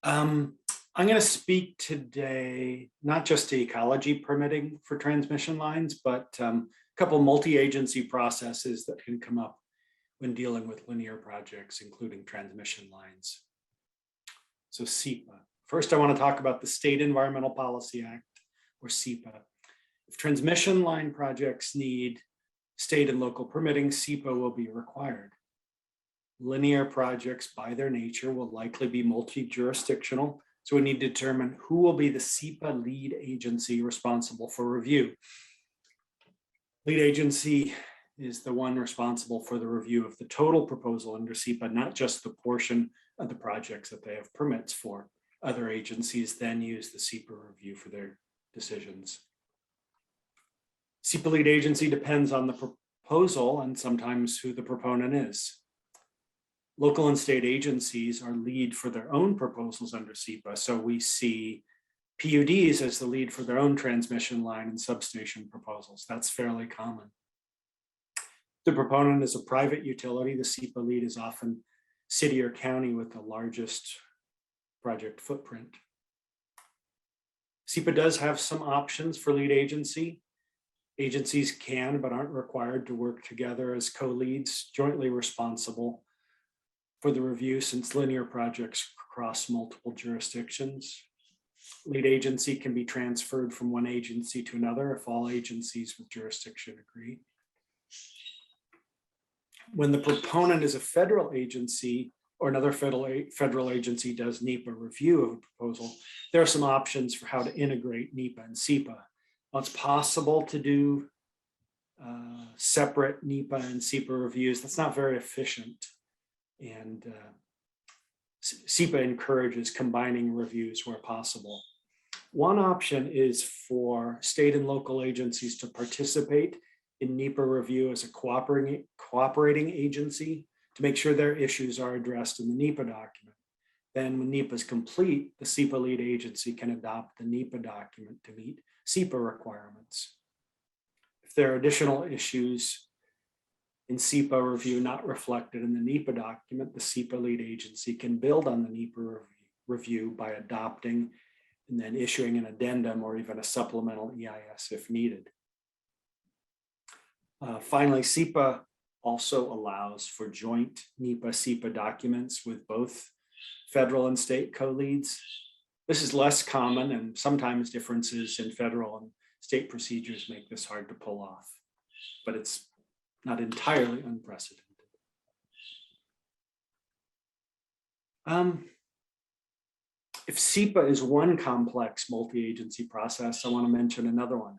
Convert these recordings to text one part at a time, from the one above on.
Um, I'm going to speak today not just to ecology permitting for transmission lines, but a couple multi-agency processes that can come up when dealing with linear projects, including transmission lines. So SEPA. First, I want to talk about the State Environmental Policy Act, or SEPA. If transmission line projects need state and local permitting, SEPA will be required. Linear projects, by their nature, will likely be multi-jurisdictional, so we need to determine who will be the SEPA lead agency responsible for review. Lead agency is the one responsible for the review of the total proposal under SEPA, not just the portion of the projects that they have permits for. Other agencies then use the SEPA review for their decisions. SEPA lead agency depends on the proposal and sometimes who the proponent is. Local and state agencies are lead for their own proposals under SEPA, so we see PUDs as the lead for their own transmission line and substation proposals. That's fairly common. The proponent is a private utility. The SEPA lead is often city or county with the largest project footprint. SEPA does have some options for lead agency. Agencies can, but aren't required to work together as co-leads, jointly responsible for the review since linear projects cross multiple jurisdictions. Lead agency can be transferred from one agency to another if all agencies with jurisdiction agree. When the proponent is a federal agency or another federal agency does NEPA review of a proposal, there are some options for how to integrate NEPA and SEPA. Well, it's possible to do separate NEPA and SEPA reviews. That's not very efficient. And SEPA encourages combining reviews where possible. One option is for state and local agencies to participate in NEPA review as a cooperating agency to make sure their issues are addressed in the NEPA document. Then when NEPA is complete, the SEPA lead agency can adopt the NEPA document to meet SEPA requirements. If there are additional issues in SEPA review not reflected in the NEPA document, the SEPA lead agency can build on the NEPA review by adopting and then issuing an addendum or even a supplemental EIS if needed. Finally, SEPA also allows for joint NEPA-SEPA documents with both federal and state co-leads. This is less common, and sometimes differences in federal and state procedures make this hard to pull off, but it's not entirely unprecedented. If SEPA is one complex multi-agency process, I want to mention another one.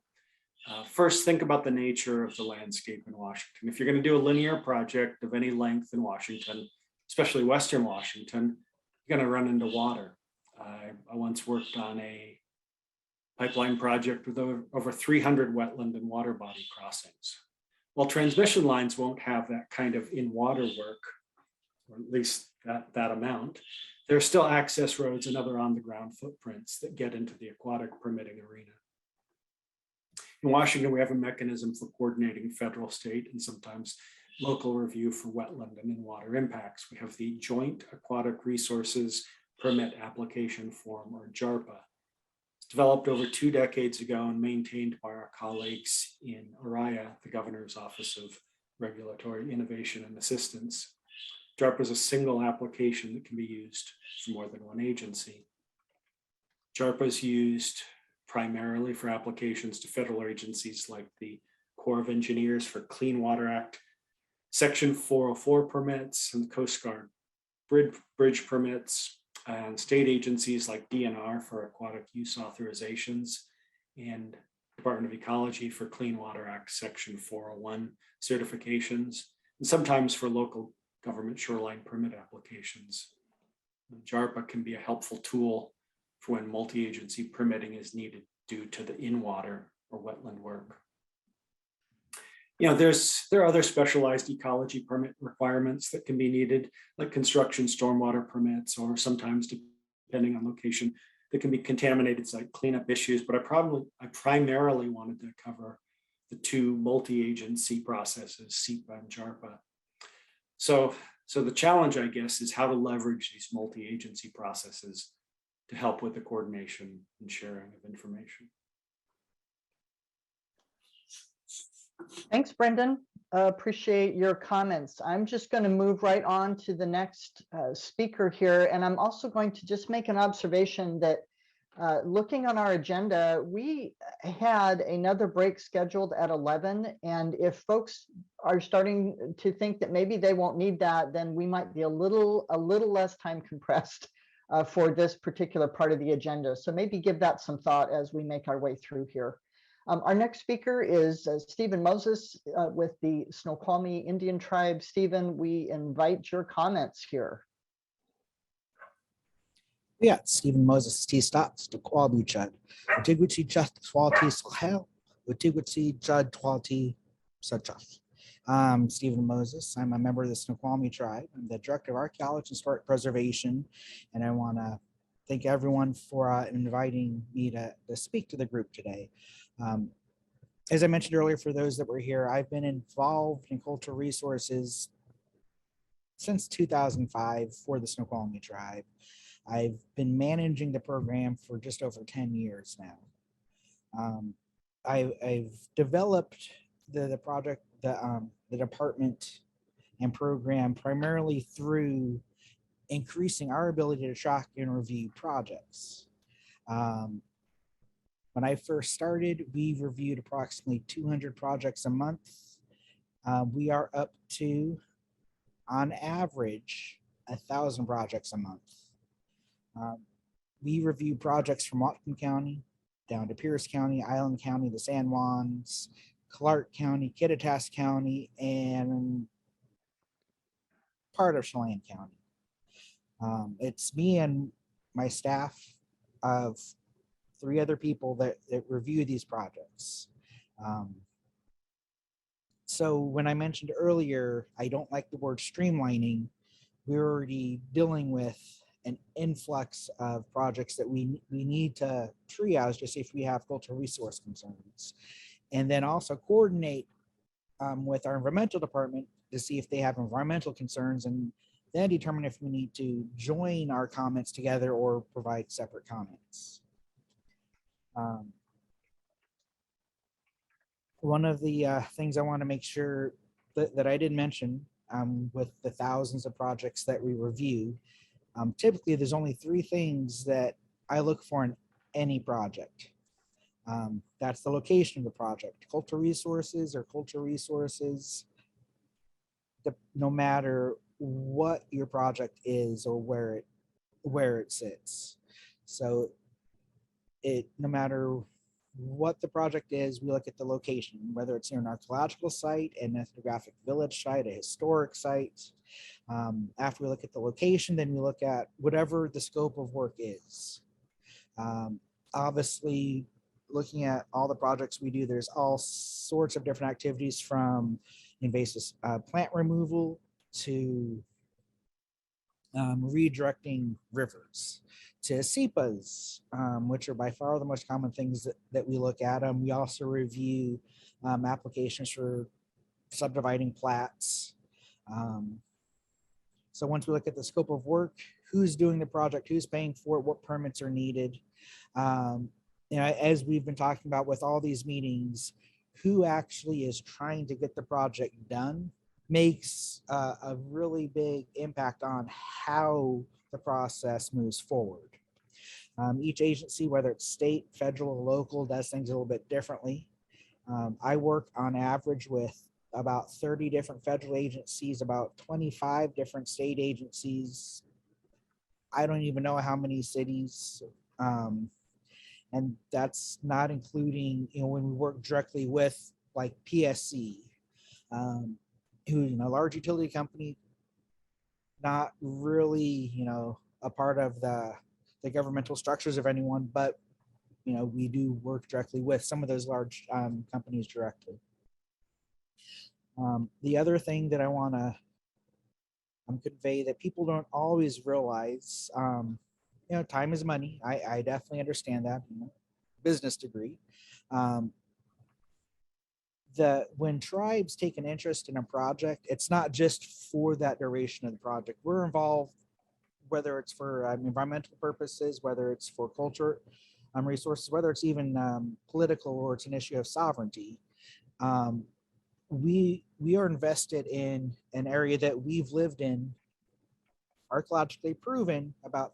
First, think about the nature of the landscape in Washington. If you're going to do a linear project of any length in Washington, especially Western Washington, you're going to run into water. I once worked on a pipeline project with over 300 wetland and water body crossings. While transmission lines won't have that kind of in-water work, or at least that amount, there are still access roads and other on-the-ground footprints that get into the aquatic permitting arena. In Washington, we have a mechanism for coordinating federal, state, and sometimes local review for wetland and in-water impacts. We have the Joint Aquatic Resources Permit Application Form, or JARPA. It's developed over 2 decades ago and maintained by our colleagues in ORIA, the Governor's Office of Regulatory Innovation and Assistance. JARPA is a single application that can be used for more than one agency. JARPA is used primarily for applications to federal agencies like the Corps of Engineers for Clean Water Act, Section 404 permits, and the Coast Guard bridge permits, and state agencies like DNR for aquatic use authorizations, and Department of Ecology for Clean Water Act Section 401 certifications, and sometimes for local government shoreline permit applications. JARPA can be a helpful tool for when multi-agency permitting is needed due to the in-water or wetland work. You know, there are other specialized ecology permit requirements that can be needed, like construction stormwater permits, or sometimes, depending on location, that can be contaminated site cleanup issues. But I primarily wanted to cover the 2 multi-agency processes, SEPA and JARPA. So the challenge, I guess, is how to leverage these multi-agency processes to help with the coordination and sharing of information. Thanks, Brendan. Appreciate your comments. I'm just going to move right on to the next speaker here. And I'm also going to just make an observation that looking on our agenda, we had another break scheduled at 11. And if folks are starting to think that maybe they won't need that, then we might be a little less time compressed for this particular part of the agenda. So maybe give that some thought as we make our way through here. Our next speaker is Stephen Moses with the Snoqualmie Indian Tribe. Stephen, we invite your comments here. Yeah, Stephen Moses, T. Stotts, to Quabuchat, Utigwitsi Just Twalti Shel, Utigwitsi Judd Twalti Suchas. Stephen Moses. I'm a member of the Snoqualmie Tribe. I'm the Director of Archaeology and Historic Preservation, and I want to thank everyone for inviting me to speak to the group today. As I mentioned earlier, for those that were here, I've been involved in cultural resources since 2005 for the Snoqualmie Tribe. I've been managing the program for just over 10 years now. I've developed the project, the department and program primarily through increasing our ability to track and review projects. When I first started, we reviewed approximately 200 projects a month. We are up to, on average, 1,000 projects a month. We review projects from Whatcom County down to Pierce County, Island County, the San Juans, Clark County, Kittitas County, and part of Chelan County. It's me and my staff of 3 other people that review these projects. So when I mentioned earlier, I don't like the word streamlining, we're already dealing with an influx of projects that we need to triage to see if we have cultural resource concerns. And then also coordinate with our environmental department to see if they have environmental concerns, and then determine if we need to join our comments together or provide separate comments. One of the things I want to make sure that I did mention with the thousands of projects that we review, typically there's only 3 things that I look for in any project. That's the location of the project, cultural resources, no matter what your project is or where it sits. So no matter what the project is, we look at the location, whether it's an archaeological site, an ethnographic village site, a historic site. After we look at the location, then we look at whatever the scope of work is. Obviously, looking at all the projects we do, there's all sorts of different activities, from invasive plant removal to redirecting rivers, to SEPAs, which are by far the most common things that we look at. We also review applications for subdividing plats. So once we look at the scope of work, who's doing the project, who's paying for it, what permits are needed. As we've been talking about with all these meetings, who actually is trying to get the project done makes a really big impact on how the process moves forward. Each agency, whether it's state, federal, or local, does things a little bit differently. I work on average with about 30 different federal agencies, about 25 different state agencies. I don't even know how many cities. And that's not including, when we work directly with like PSC, who's a large utility company, not really, a part of the governmental structures of anyone, but we do work directly with some of those large companies directly. The other thing that I want to convey that people don't always realize, time is money. I definitely understand that, business degree. When tribes take an interest in a project, it's not just for that duration of the project. We're involved whether it's for environmental purposes, whether it's for culture resources, whether it's even political or it's an issue of sovereignty. We are invested in an area that we've lived in, archaeologically proven, about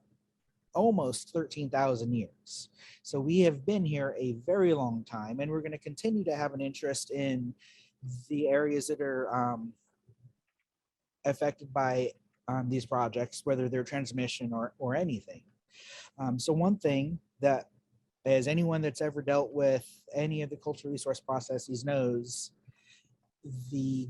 almost 13,000 years. So we have been here a very long time, and we're going to continue to have an interest in the areas that are affected by these projects, whether they're transmission or anything. So one thing that, as anyone that's ever dealt with any of the cultural resource processes knows, the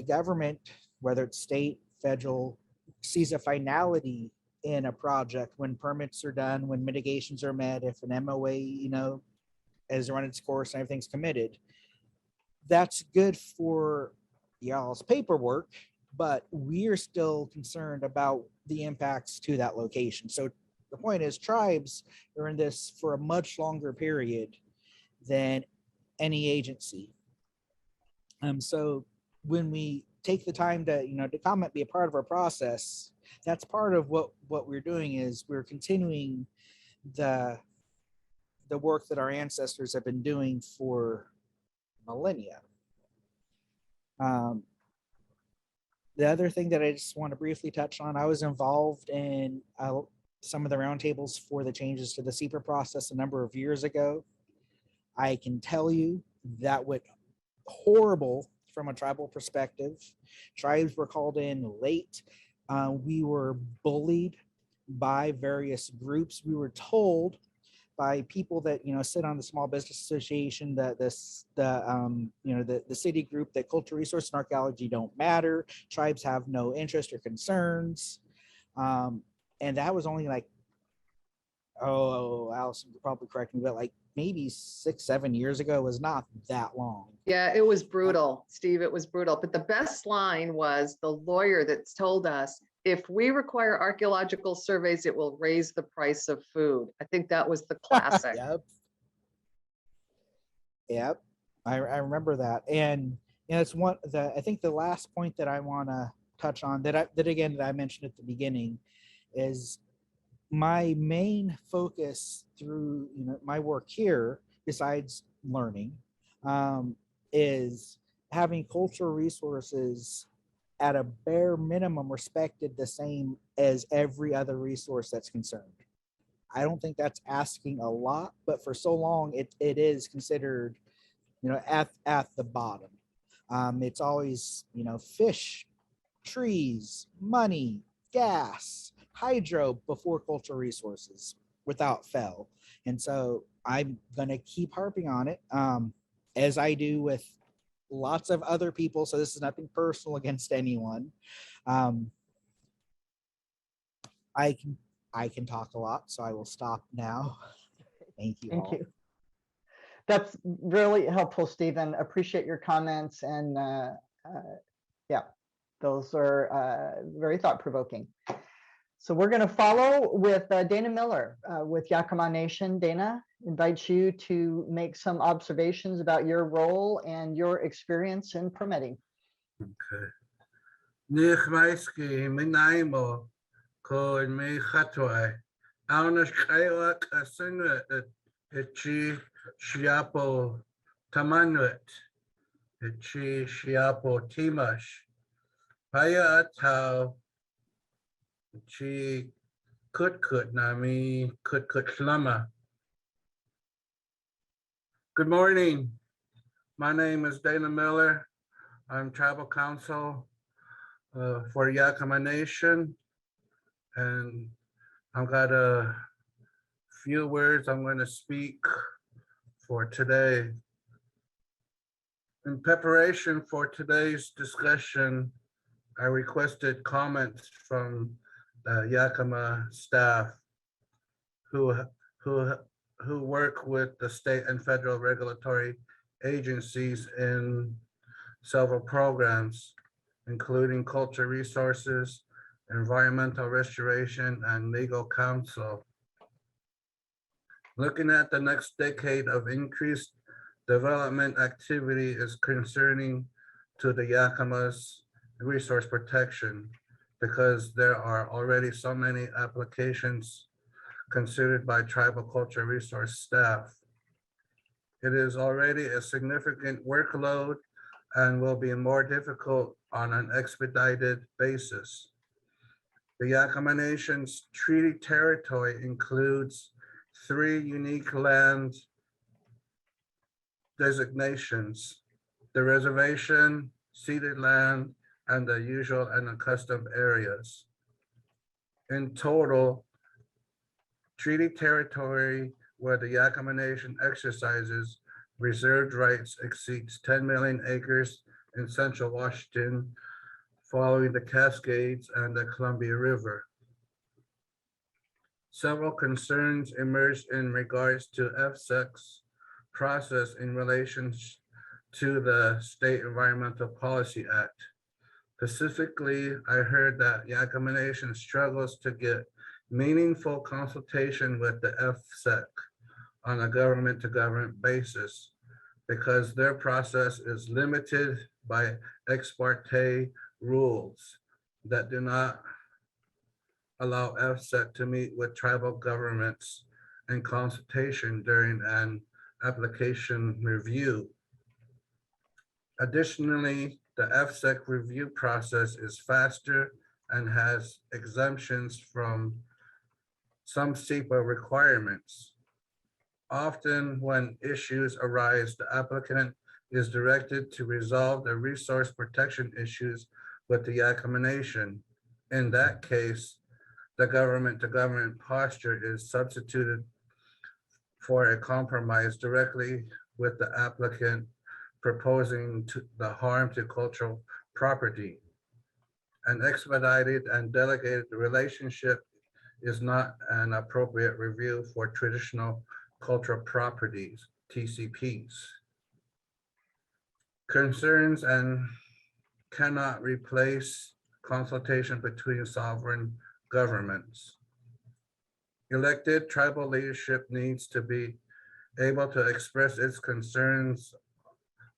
government, whether it's state, federal, sees a finality in a project when permits are done, when mitigations are met, if an MOA, has run its course and everything's committed. That's good for y'all's paperwork, but we are still concerned about the impacts to that location. So the point is, tribes are in this for a much longer period than any agency. So when we take the time to comment, be a part of our process, that's part of what we're doing. Is we're continuing the work that our ancestors have been doing for millennia. The other thing that I just want to briefly touch on, I was involved in some of the roundtables for the changes to the SEPA process a number of years ago. I can tell you that went horrible from a tribal perspective. Tribes were called in late. We were bullied by various groups. We were told by people that sit on the Small Business Association, the city group, that cultural resource and archaeology don't matter. Tribes have no interest or concerns, and that was only like, Allison could probably correct me, but like maybe 6-7 years ago. Was not that long. Yeah, it was brutal, Steve. It was brutal. But the best line was the lawyer that's told us, if we require archaeological surveys, it will raise the price of food. I think that was the classic. Yep. I remember that. And it's I think the last point that I want to touch on that I mentioned at the beginning is my main focus through my work here, besides learning, is having cultural resources at a bare minimum respected the same as every other resource that's concerned. I don't think that's asking a lot, but for so long it is considered at the bottom. It's always fish, trees, money, gas, hydro before cultural resources, without fail. And so I'm going to keep harping on it, as I do with lots of other people. So this is nothing personal against anyone. I can talk a lot, so I will stop now. Thank you. Thank you. That's really helpful, Stephen. Appreciate your comments, and yeah, those are very thought-provoking. So we're going to follow with Dana Miller with Yakama Nation. Dana, invites you to make some observations about your role and your experience in permitting. Okay. Nichmaiski, Minaimo, Ko and me Hatwai. Aunash Kailak Asinglet, Echi Shiapo Tamanwit, Echi Shiapo Timash, Paya Atau, Echi Kutkut Nami Kutkut Slama. Good morning. My name is Dana Miller. I'm tribal council for Yakama Nation, and I've got a few words I'm going to speak for today. In preparation for today's discussion, I requested comments from the Yakama staff who work with the state and federal regulatory agencies in several programs, including culture resources, environmental restoration, and legal counsel. Looking at the next decade of increased development activity is concerning to the Yakama's resource protection. because there are already so many applications considered by tribal culture resource staff. It is already a significant workload and will be more difficult on an expedited basis. The Yakama Nation's treaty territory includes 3 unique land designations: the reservation, ceded land, and the usual and accustomed areas. In total, treaty territory where the Yakama Nation exercises reserved rights exceeds 10 million acres in central Washington, following the Cascades and the Columbia River. Several concerns emerged in regards to FSEC's process in relation to the State Environmental Policy Act. Specifically, I heard that Yakama Nation struggles to get meaningful consultation with the FSEC on a government-to-government basis because their process is limited by ex parte rules that do not allow FSEC to meet with tribal governments in consultation during an application review. Additionally, the FSEC review process is faster and has exemptions from some SEPA requirements. Often when issues arise, the applicant is directed to resolve the resource protection issues with the Yakama Nation. In that case, the government-to-government posture is substituted for a compromise directly with the applicant proposing the harm to cultural property. An expedited and delegated relationship is not an appropriate review for traditional cultural properties, TCPs. Concerns and cannot replace consultation between sovereign governments. Elected tribal leadership needs to be able to express its concerns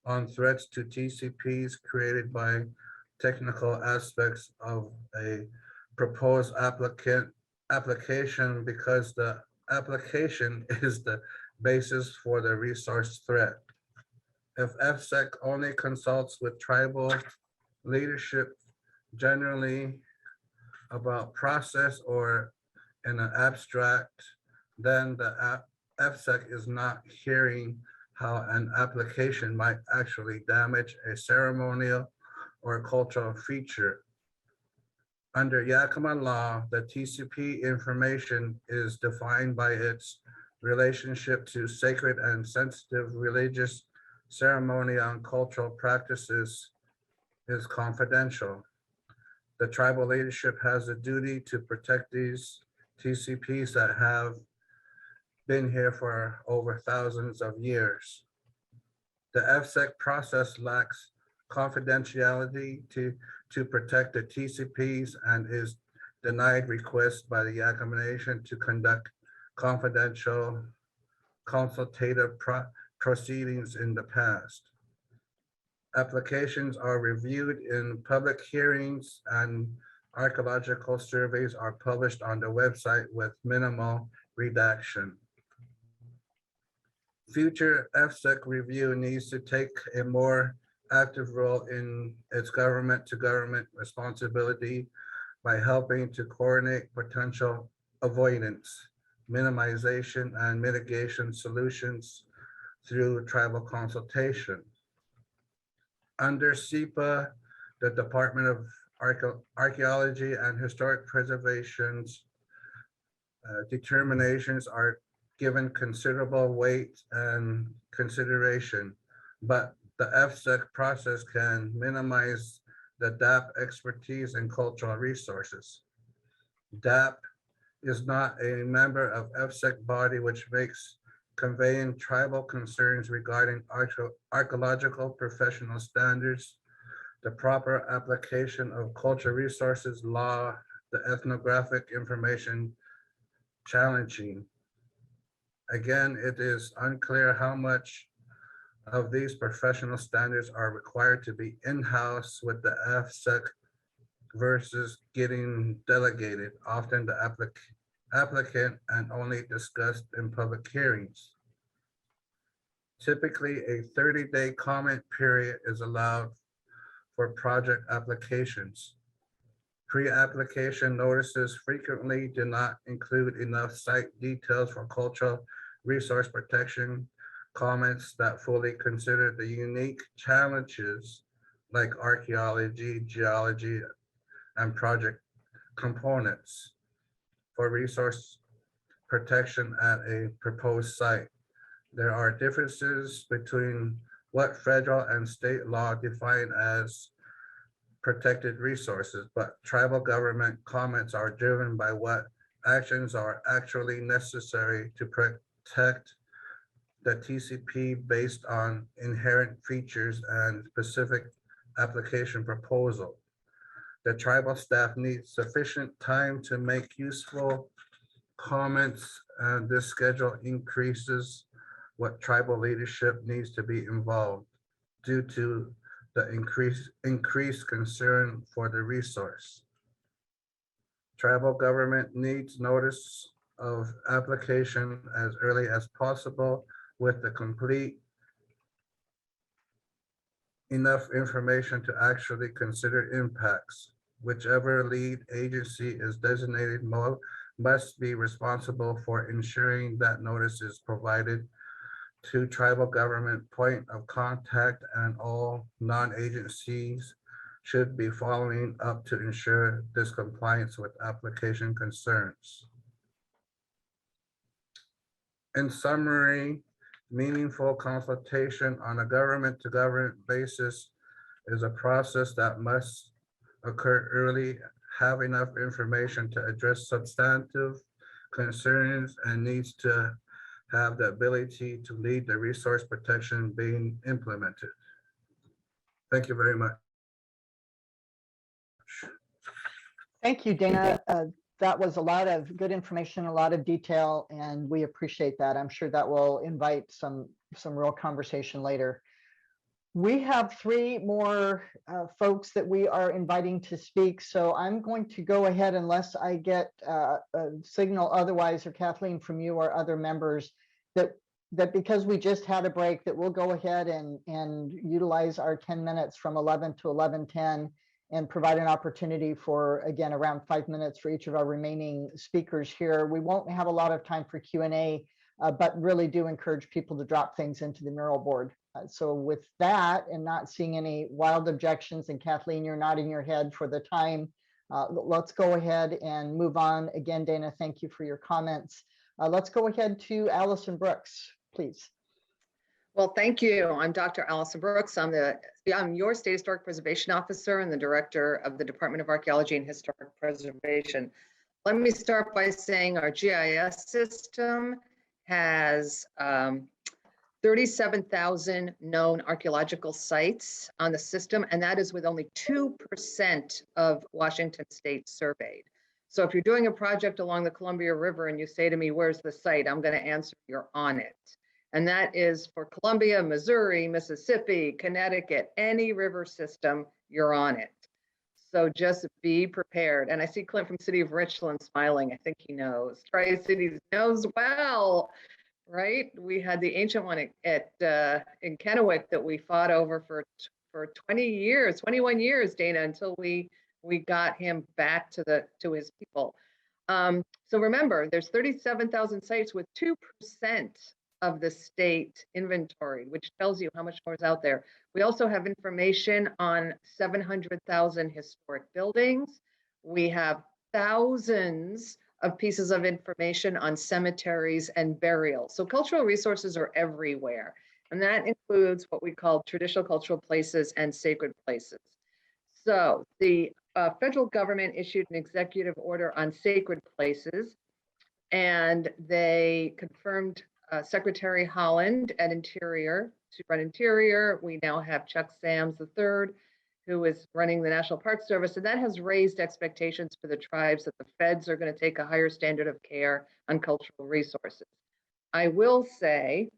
on threats to TCPs created by technical aspects of a proposed application because the application is the basis for the resource threat. If FSEC only consults with tribal leadership generally about process or in an abstract, then the FSEC is not hearing how an application might actually damage a ceremonial or cultural feature. Under Yakama law, the TCP information is defined by its relationship to sacred and sensitive religious ceremonial and cultural practices is confidential. The tribal leadership has a duty to protect these TCPs that have been here for over thousands of years. The FSEC process lacks confidentiality to protect the TCPs and is denied requests by the Yakama Nation to conduct confidential consultative proceedings in the past. Applications are reviewed in public hearings and archaeological surveys are published on the website with minimal redaction. Future FSEC review needs to take a more active role in its government-to-government responsibility by helping to coordinate potential avoidance, minimization, and mitigation solutions through tribal consultation. Under SEPA, the Department of Archaeology and Historic Preservation's determinations are given considerable weight and consideration, but the FSEC process can minimize the DAP expertise and cultural resources. DAP is not a member of FSEC body, which makes conveying tribal concerns regarding archaeological professional standards, the proper application of cultural resources law, the ethnographic information challenging. Again, it is unclear how much of these professional standards are required to be in-house with the FSEC versus getting delegated, often the applicant and only discussed in public hearings. Typically, a 30-day comment period is allowed for project applications. Pre-application notices frequently do not include enough site details for cultural resource protection comments that fully consider the unique challenges like archaeology, geology, and project components for resource protection at a proposed site. There are differences between what federal and state law define as protected resources, but tribal government comments are driven by what actions are actually necessary to protect the TCP based on inherent features and specific application proposal. The tribal staff needs sufficient time to make useful comments, and this schedule increases what tribal leadership needs to be involved due to the increased concern for the resource. Tribal government needs notice of application as early as possible with the complete enough information to actually consider impacts. Whichever lead agency is designated must be responsible for ensuring that notice is provided to tribal government point of contact, and all non-agencies should be following up to ensure this compliance with application concerns. In summary, meaningful consultation on a government to government basis is a process that must occur early, have enough information to address substantive concerns, and needs to have the ability to lead the resource protection being implemented. Thank you very much. Thank you, Dana. That was a lot of good information, a lot of detail, and we appreciate that. I'm sure that will invite some real conversation later. We have three more folks that we are inviting to speak, so I'm going to go ahead, unless I get a signal otherwise, or Kathleen from you or other members, that because we just had a break, that we'll go ahead and utilize our 10 minutes from 11 to 11:10 and provide an opportunity for, again, around 5 minutes for each of our remaining speakers here. We won't have a lot of time for Q&A, but really do encourage people to drop things into the mural board. So with that, and not seeing any wild objections, and Kathleen, you're nodding your head for the time, let's go ahead and move on. Again, Dana, thank you for your comments. Let's go ahead to Allison Brooks, please. Well, thank you. I'm Dr. Allison Brooks. I'm your State Historic Preservation Officer and the Director of the Department of Archaeology and Historic Preservation. Let me start by saying our GIS system has 37,000 known archaeological sites on the system, and that is with only 2% of Washington State surveyed. So if you're doing a project along the Columbia River and you say to me, where's the site? I'm going to answer, you're on it. And that is for Columbia, Missouri, Mississippi, Connecticut, any river system, you're on it. So just be prepared. And I see Clint from City of Richland smiling. I think he knows. Tri-Cities knows well, right? We had the ancient one in Kennewick that we fought over for 20 years, 21 years, Dana, until we got him back to his people. So remember, there's 37,000 sites with 2% of the state inventory, which tells you how much more is out there. We also have information on 700,000 historic buildings. We have thousands of pieces of information on cemeteries and burials. So cultural resources are everywhere. And that includes what we call traditional cultural places and sacred places. So the federal government issued an executive order on sacred places, and they confirmed Secretary Holland at Interior to run Interior. We now have Chuck Sams III, who is running the National Park Service, and that has raised expectations for the tribes that the feds are going to take a higher standard of care on cultural resources. I will say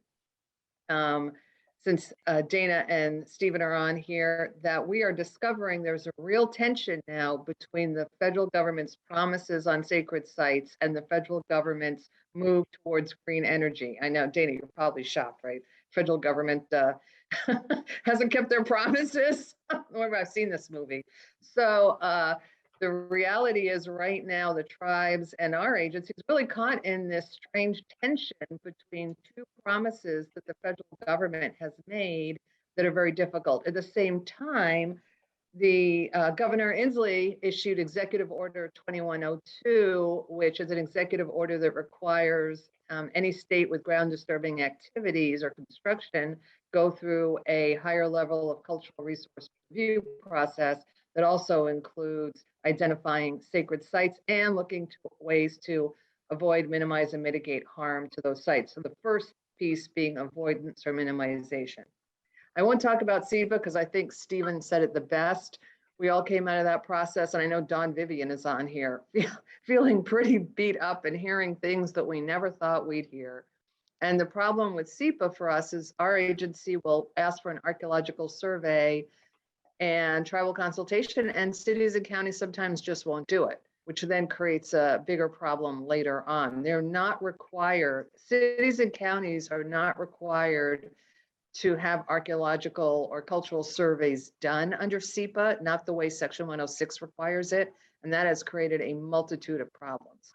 since Dana and Stephen are on here, that we are discovering there's a real tension now between the federal government's promises on sacred sites and the federal government's move towards green energy. I know, Dana, you're probably shocked, right? Federal government hasn't kept their promises. Or I've seen this movie. So the reality is right now the tribes and our agencies really caught in this strange tension between two promises that the federal government has made that are very difficult. At the same time, the Governor Inslee issued Executive Order 2102, which is an executive order that requires any state with ground disturbing activities or construction go through a higher level of cultural resource review process that also includes identifying sacred sites and looking to ways to avoid, minimize, and mitigate harm to those sites. So the first piece being avoidance or minimization. I won't talk about SEPA because I think Stephen said it the best. We all came out of that process, and I know Don Vivian is on here, feeling pretty beat up and hearing things that we never thought we'd hear. And the problem with SEPA for us is our agency will ask for an archaeological survey and tribal consultation, and cities and counties sometimes just won't do it, which then creates a bigger problem later on. They're not required, cities and counties are not required to have archaeological or cultural surveys done under SEPA, not the way Section 106 requires it, and that has created a multitude of problems.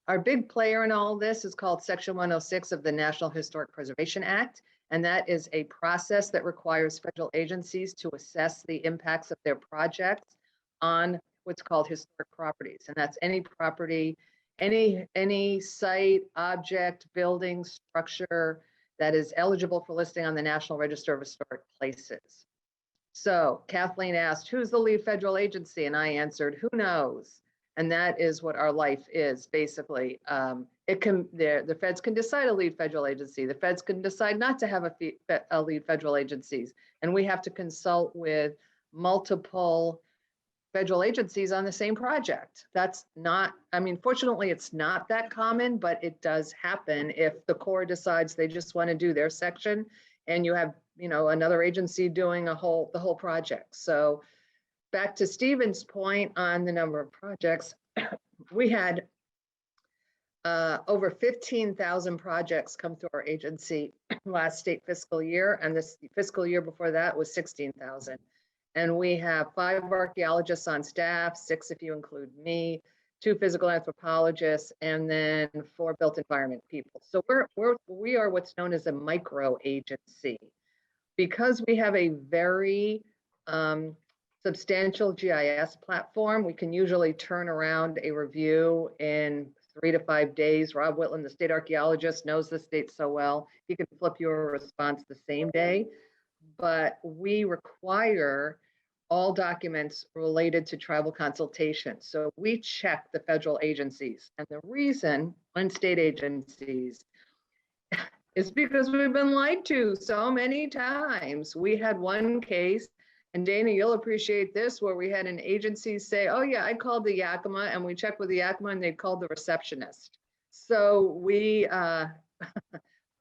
Our big player in all this is called Section 106 of the National Historic Preservation Act, and that is a process that requires federal agencies to assess the impacts of their projects on what's called historic properties. And that's any property, any site, object, building, structure that is eligible for listing on the National Register of Historic Places. So Kathleen asked, who's the lead federal agency? And I answered, who knows? And that is what our life is, basically. The feds can decide a lead federal agency. The feds can decide not to have a lead federal agencies. And we have to consult with multiple federal agencies on the same project. That's not, I mean, fortunately, it's not that common, but it does happen if the Corps decides they just want to do their section and you have, you know, another agency doing the whole project. So back to Stephen's point on the number of projects, we had over 15,000 projects come through our agency last state fiscal year, and this fiscal year before that was 16,000. And we have 5 archaeologists on staff, 6 if you include me, 2 physical anthropologists, and then 4 built environment people. So we are what's known as a micro agency. Because we have a very substantial GIS platform, we can usually turn around a review in 3 to 5 days. Rob Whitland, the state archaeologist, knows the state so well. He can flip you a response the same day. But we require all documents related to tribal consultation. So we check the federal agencies. And the reason on state agencies is because we've been lied to so many times. We had one case, and Dana, you'll appreciate this, where we had an agency say, oh yeah, I called the Yakima, and we checked with the Yakima and they called the receptionist. So we,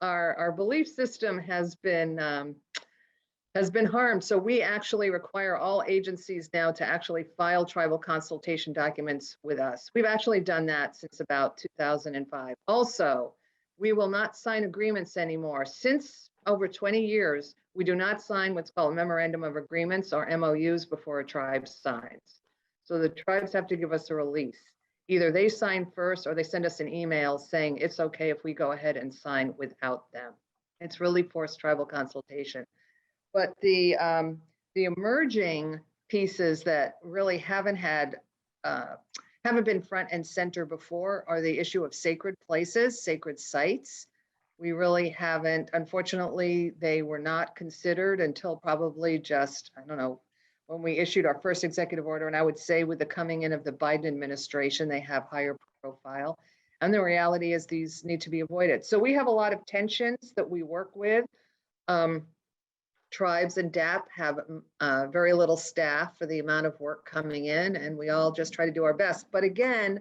our belief system has been harmed. So we actually require all agencies now to actually file tribal consultation documents with us. We've actually done that since about 2005. Also, we will not sign agreements anymore. Since over 20 years, we do not sign what's called memorandum of agreements or MOUs before a tribe signs. So the tribes have to give us a release. Either they sign first or they send us an email saying it's okay if we go ahead and sign without them. It's really forced tribal consultation. But the emerging pieces that really haven't been front and center before are the issue of sacred places, sacred sites. We really haven't, unfortunately, they were not considered until probably just, I don't know, when we issued our first executive order. And I would say with the coming in of the Biden administration, they have higher profile. And the reality is these need to be avoided. So we have a lot of tensions that we work with. Tribes and DAP have very little staff for the amount of work coming in, and we all just try to do our best. But again,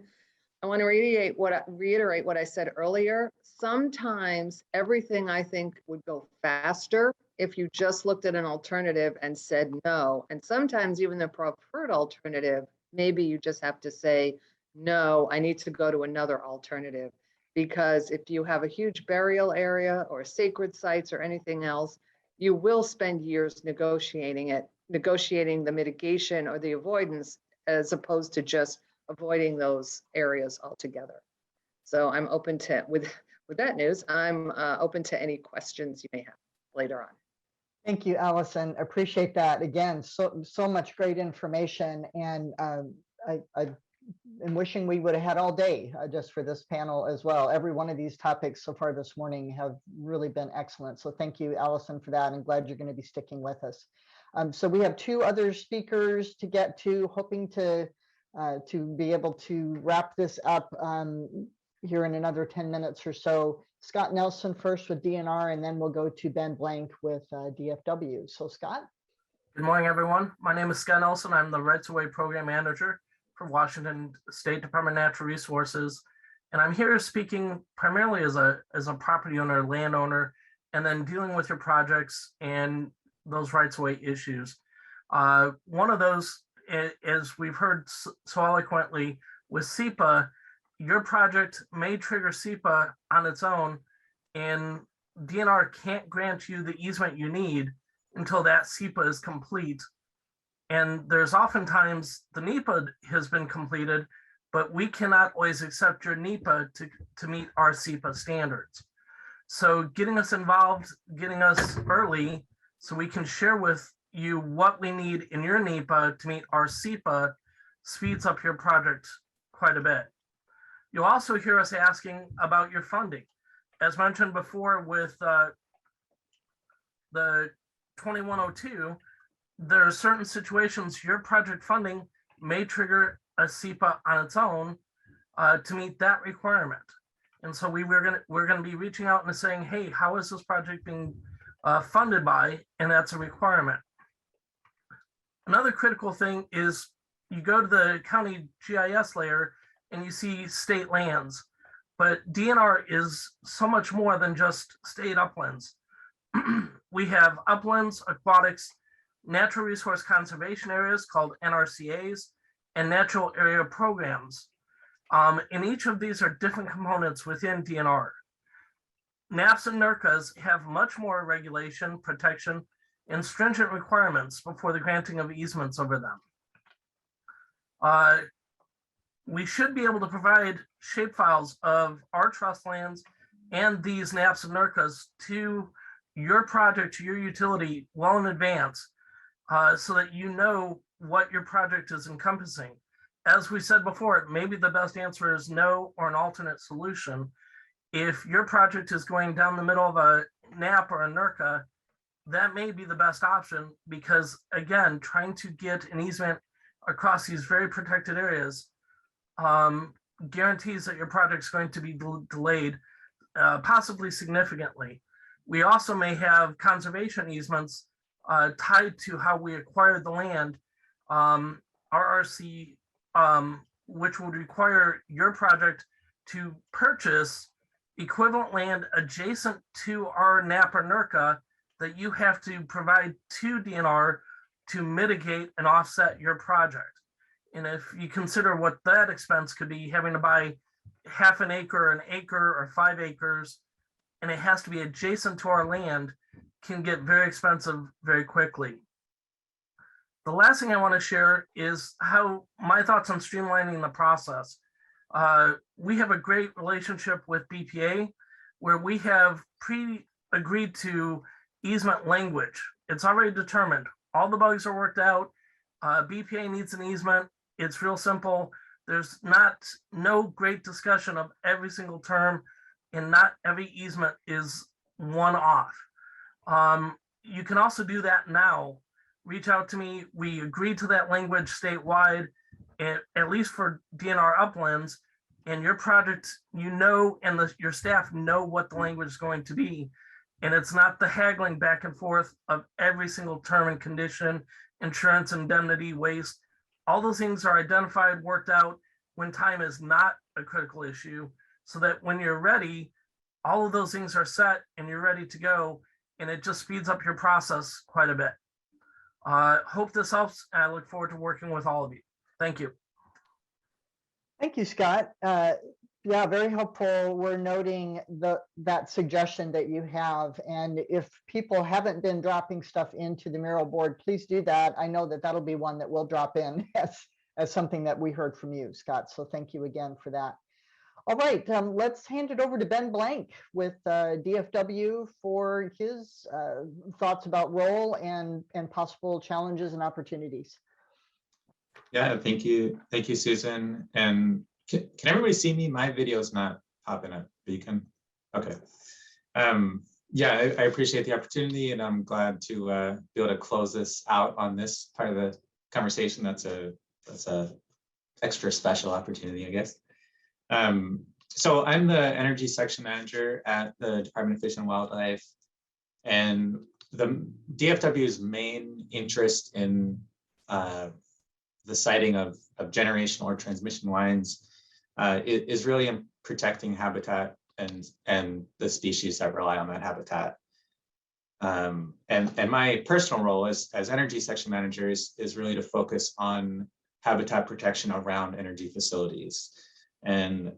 I want to reiterate what I said earlier. Sometimes everything I think would go faster if you just looked at an alternative and said no. And sometimes even the preferred alternative, maybe you just have to say, no, I need to go to another alternative. Because if you have a huge burial area or sacred sites or anything else, you will spend years negotiating the mitigation or the avoidance, as opposed to just avoiding those areas altogether. So I'm open to, with that news, I'm open to any questions you may have later on. Thank you, Allison. Appreciate that. Again, so much great information. And I am wishing we would have had all day just for this panel as well. Every one of these topics so far this morning have really been excellent. So thank you, Allison, for that. I'm glad you're going to be sticking with us. So we have two other speakers to get to, hoping to be able to wrap this up here in another 10 minutes or so. Scott Nelson first with DNR, and then we'll go to Ben Blank with DFW. So Scott. Good morning, everyone. My name is Scott Nelson. I'm the Rights of Way Program Manager for Washington State Department of Natural Resources. And I'm here speaking primarily as a property owner, landowner, and then dealing with your projects and those rights of way issues. One of those, as we've heard so eloquently with SEPA, your project may trigger SEPA on its own, and DNR can't grant you the easement you need until that SEPA is complete. And there's oftentimes the NEPA has been completed, but we cannot always accept your NEPA to meet our SEPA standards. So getting us involved, getting us early so we can share with you what we need in your NEPA to meet our SEPA speeds up your project quite a bit. You'll also hear us asking about your funding. As mentioned before with the 2102, there are certain situations your project funding may trigger a SEPA on its own to meet that requirement. And so we're gonna be reaching out and saying, hey, how is this project being funded by? And that's a requirement. Another critical thing is you go to the county GIS layer and you see state lands, but DNR is so much more than just state uplands. We have uplands, aquatics, natural resource conservation areas called NRCAs, and natural area programs. And each of these are different components within DNR. NAPs and NERCAs have much more regulation, protection, and stringent requirements before the granting of easements over them. We should be able to provide shapefiles of our trust lands and these NAPs and NERCAs to your project, to your utility well in advance, so that you know what your project is encompassing. As we said before, maybe the best answer is no or an alternate solution. If your project is going down the middle of a NAP or a NERCA, that may be the best option because, again, trying to get an easement across these very protected areas guarantees that your project is going to be delayed, possibly significantly. We also may have conservation easements tied to how we acquired the land, RRC, which would require your project to purchase equivalent land adjacent to our NAP or NERCA that you have to provide to DNR to mitigate and offset your project. And if you consider what that expense could be, having to buy half an acre, an acre, or 5 acres, and it has to be adjacent to our land, can get very expensive very quickly. The last thing I want to share is how my thoughts on streamlining the process. We have a great relationship with BPA where we have pre-agreed to easement language. It's already determined. All the bugs are worked out. BPA needs an easement. It's real simple. There's no great discussion of every single term, and not every easement is one off. You can also do that now. Reach out to me. We agreed to that language statewide, at least for DNR uplands, and your project, and your staff know what the language is going to be. And it's not the haggling back and forth of every single term and condition, insurance, indemnity, waste. All those things are identified, worked out when time is not a critical issue, so that when you're ready, all of those things are set and you're ready to go. and it just speeds up your process quite a bit. Hope this helps, and I look forward to working with all of you. Thank you. Thank you, Scott. Yeah, very helpful. We're noting that suggestion that you have. And if people haven't been dropping stuff into the mural board, please do that. I know that that'll be one that we'll drop in as something that we heard from you, Scott. So thank you again for that. All right, let's hand it over to Ben Blank with DFW for his thoughts about role and possible challenges and opportunities. Yeah, thank you, Susan. And can everybody see me? My video is not popping up, but you can. Okay. Yeah, I appreciate the opportunity, and I'm glad to be able to close this out on this part of the conversation. That's a extra special opportunity, I guess. So I'm the energy section manager at the Department of Fish and Wildlife, and the DFW's main interest in the siting of generational or transmission lines is really in protecting habitat and the species that rely on that habitat. And my personal role as energy section manager is really to focus on habitat protection around energy facilities. And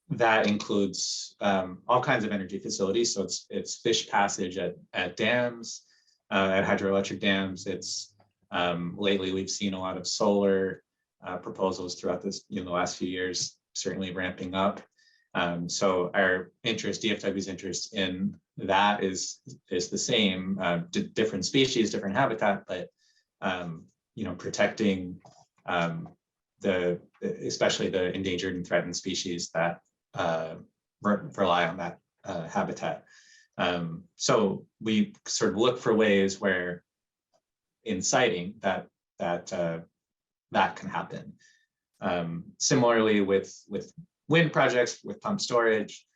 that includes all kinds of energy facilities. So it's fish passage at dams, at hydroelectric dams. It's lately we've seen a lot of solar proposals throughout the last few years, certainly ramping up. So our interest, DFW's interest in that is the same, different species, different habitat, but protecting especially the endangered and threatened species that rely on that habitat. So we sort of look for ways where in siting that can happen. Similarly with wind projects, with pump storage,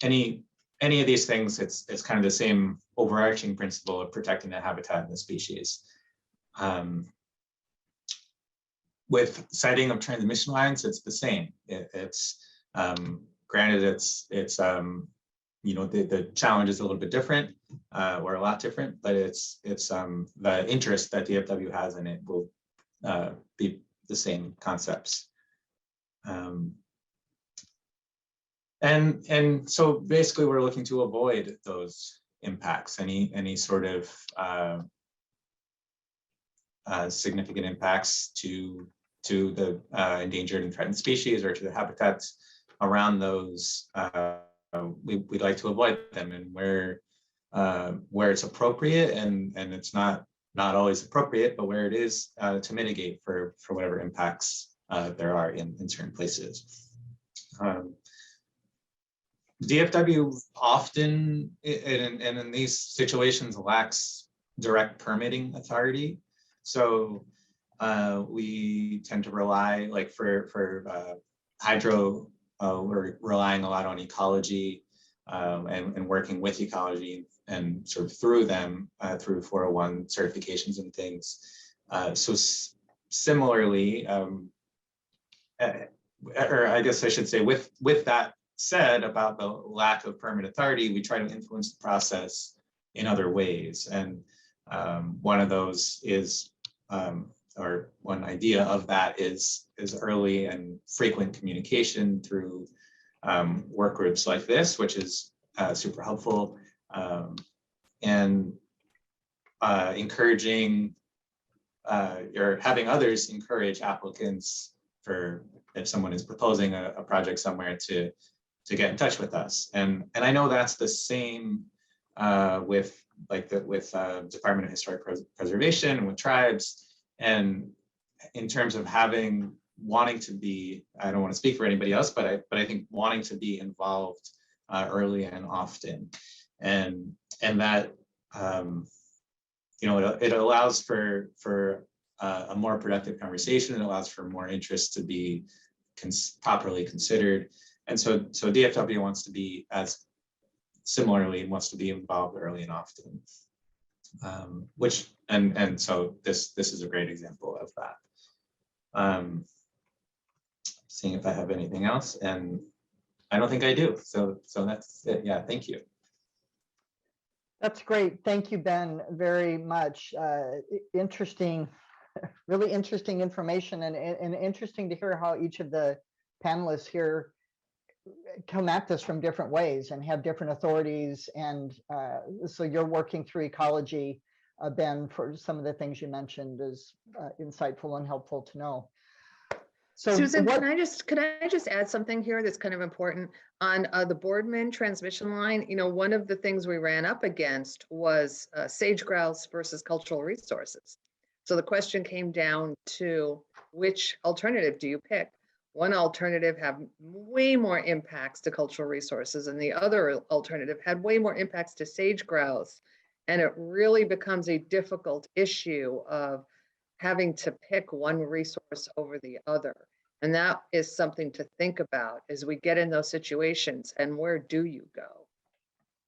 any of these things, it's kind of the same overarching principle of protecting the habitat and the species. With siting of transmission lines, it's the same. It's granted, it's the challenge is a little bit different, or a lot different, but it's the interest that DFW has in it will be the same concepts. And so basically we're looking to avoid those impacts, any sort of significant impacts to the endangered and threatened species or to the habitats around those. We'd like to avoid them, and where it's appropriate, and it's not always appropriate, but where it is, to mitigate for whatever impacts there are in certain places. DFW often, and in these situations, lacks direct permitting authority. So we tend to rely, like for hydro, we're relying a lot on ecology and working with ecology and sort of through them, through 401 certifications and things. So similarly, or I guess I should say, with that said about the lack of permit authority, we try to influence the process in other ways. And one of those is, or one idea of that is early and frequent communication through work groups like this, which is super helpful, and encouraging or having others encourage applicants for, if someone is proposing a project somewhere, to get in touch with us. And I know that's the same with Department of Historic Preservation and with tribes. And in terms of wanting to be, I don't want to speak for anybody else, but I think wanting to be involved early and often, and that it allows for a more productive conversation. It allows for more interest to be properly considered, and so DFW wants to be wants to be involved early and often. So this is a great example of that. Seeing if I have anything else, and I don't think I do. So that's it. Yeah, thank you. That's great. Thank you, Ben, very much. Interesting, really interesting information and interesting to hear how each of the panelists here come at this from different ways and have different authorities. And so you're working through ecology, Ben, for some of the things you mentioned is insightful and helpful to know. So Susan, what, could I just add something here that's kind of important on the Boardman transmission line? You know, one of the things we ran up against was sage grouse versus cultural resources. So the question came down to which alternative do you pick? One alternative had way more impacts to cultural resources, and the other alternative had way more impacts to sage grouse. And it really becomes a difficult issue of having to pick one resource over the other. And that is something to think about as we get in those situations. And where do you go?